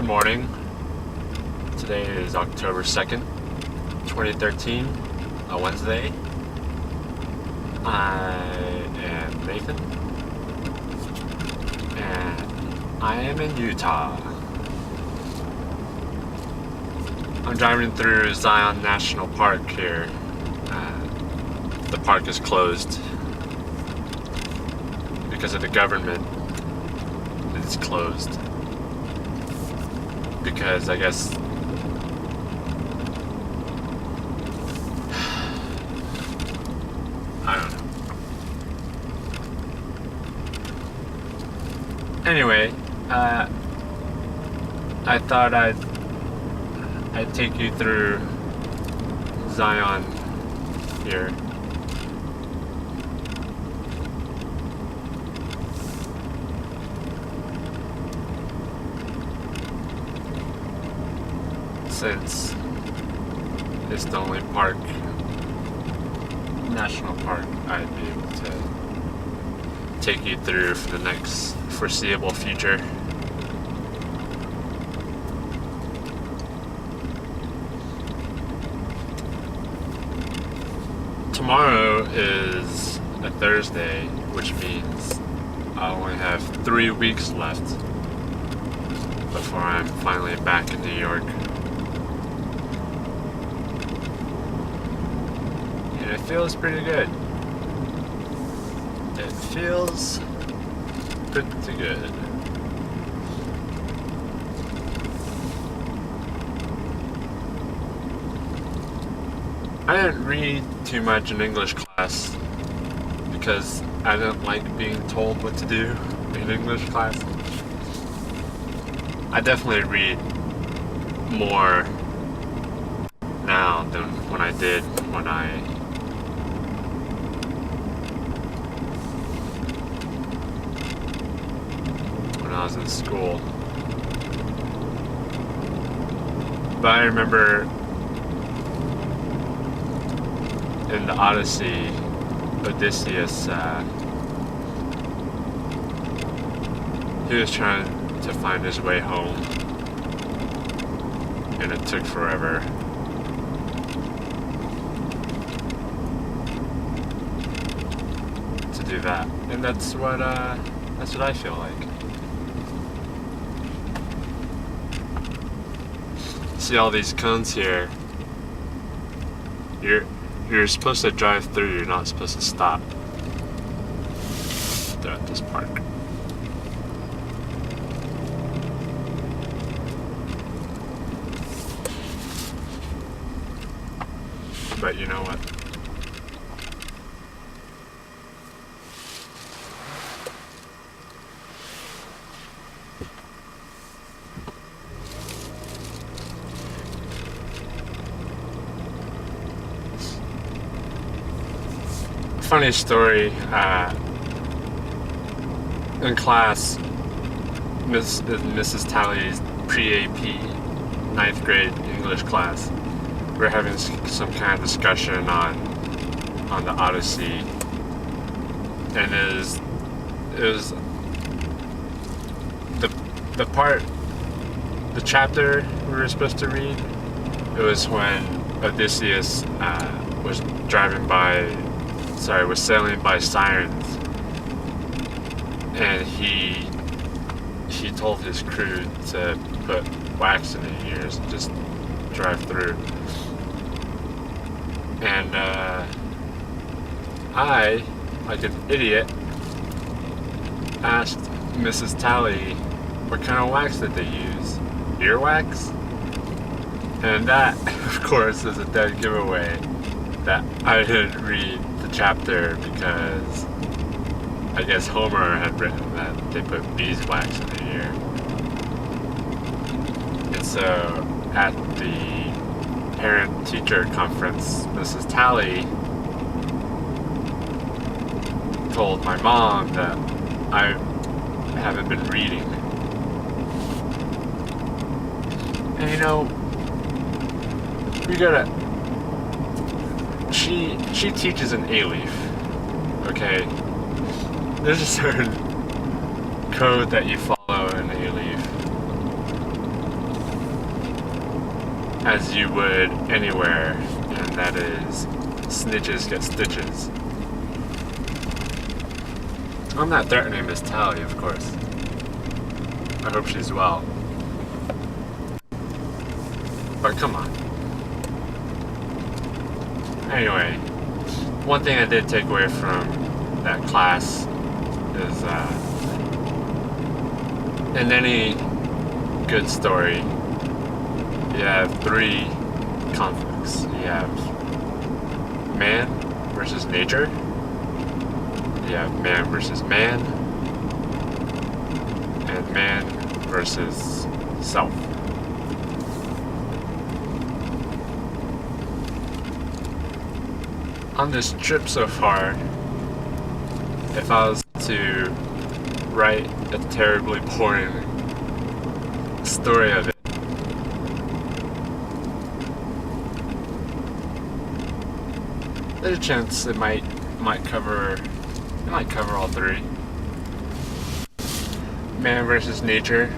morning. Today is October 2nd, 2013, a Wednesday. I am Nathan, and I am in Utah. I'm driving through Zion National Park here. The park is closed because of the government. It's closed because I guess I don't know. Anyway, I thought I'd take you through Zion here. Since it's the only national park I'd be able to take you through for the next foreseeable future. Tomorrow is a Thursday, which means I only have 3 weeks left before I'm finally back in New York. And it feels pretty good. It feels pretty good. I didn't read too much in English class because I didn't like being told what to do in English class. I definitely read more now than when I did when I was in school. But I remember in the Odyssey, Odysseus, he was trying to find his way home, and it took forever. To do that, and that's what I feel like. See all these cones here? You're supposed to drive through, you're not supposed to stop. They're at this park. But you know what? Funny story, in class, Mrs. Talley's pre-AP 9th grade English class, we're having some kind of discussion on the Odyssey, and it was the chapter we were supposed to read. It was when Odysseus was sailing by Sirens, and he told his crew to put wax in their ears and just drive through. And I, like an idiot, asked Mrs. Talley what kind of wax did they use? Earwax? And that, of course, is a dead giveaway that I didn't read the chapter because I guess Homer had written that they put beeswax in their ear. And so at the parent-teacher conference, Mrs. Talley told my mom that I haven't been reading. And you know, she teaches an A-leaf, okay? There's a certain code that you follow in A-leaf. as you would anywhere, and that is snitches get stitches. I'm not threatening Miss Tally, of course. I hope she's well. But come on. Anyway, one thing I did take away from that class is in any good story, you have three conflicts. You have man versus nature, you have man versus man, and man versus self. On this trip so far, if I was to write a terribly boring story of it, there's a chance it might cover all three. Man versus nature,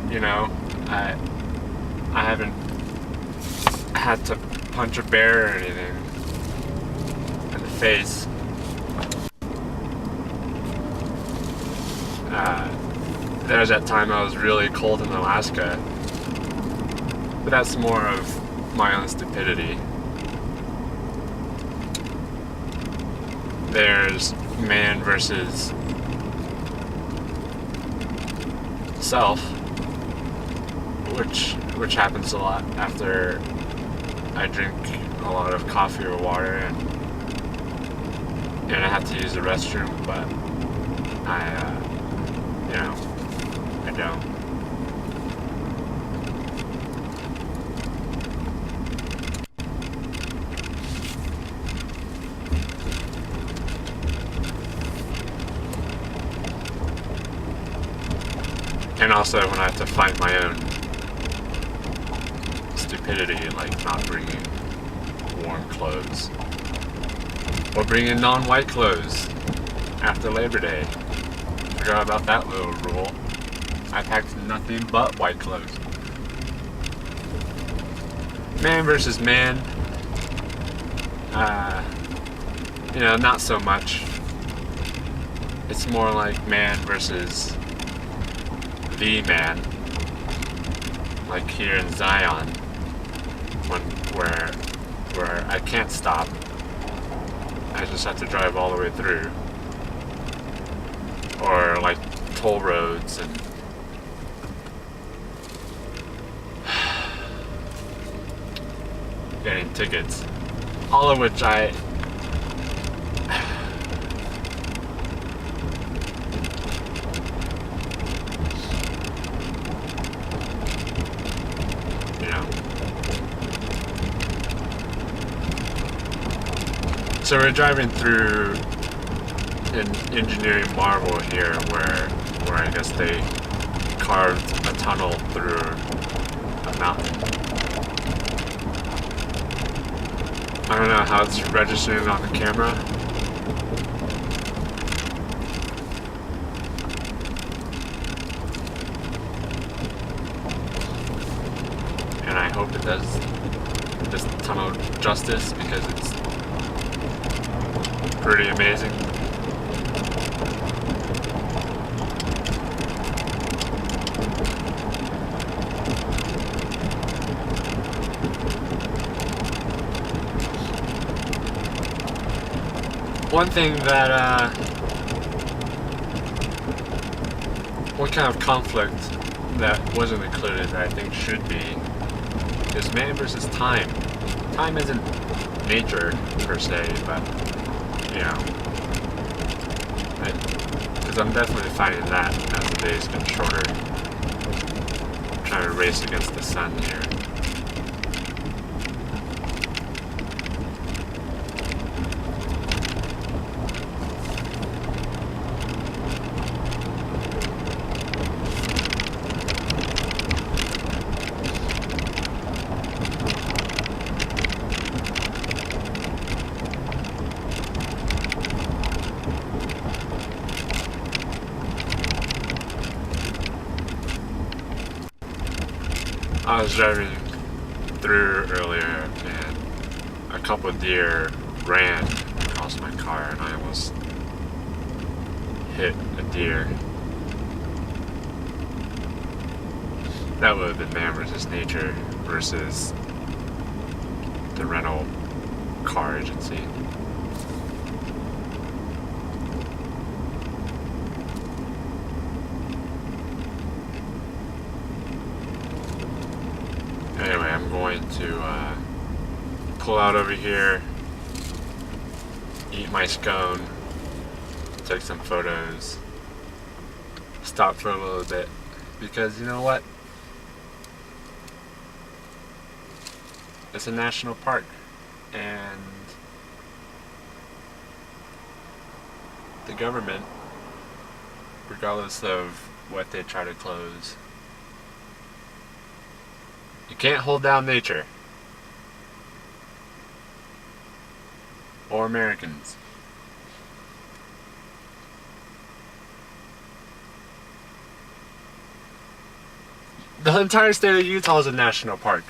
you know, I haven't had to punch a bear or anything in the face. There was that time I was really cold in Alaska, but that's more of my own stupidity. There's man versus self, which happens a lot after I drink a lot of coffee or water and I have to use the restroom, but I don't. And also when I have to fight my own stupidity, like not bringing warm clothes. Or bringing non-white clothes after Labor Day. Forgot about that little rule. I packed nothing but white clothes. Man versus man. Not so much. It's more like man versus the man. Like here in Zion, where I can't stop. I just have to drive all the way through. Or like toll roads and getting tickets. All of which So we're driving through an engineering marvel here where I guess they carved a tunnel through a mountain. I don't know how it's registering on the camera. And I hope it does this tunnel justice because it's pretty amazing. One thing that, one kind of conflict that wasn't included that I think should be is man versus time. Time isn't nature per se, but because I'm definitely finding that as the days get shorter. I'm trying to race against the sun here. I was driving through earlier and a couple of deer ran across my car and I almost hit a deer. That would have been man versus nature versus the rental car agency. Anyway, I'm going to pull out over here, eat my scone, take some photos, stop for a little bit, because you know what? It's a national park, and the government, regardless of what they try to close, you can't hold down nature or Americans. The entire state of Utah is a national park.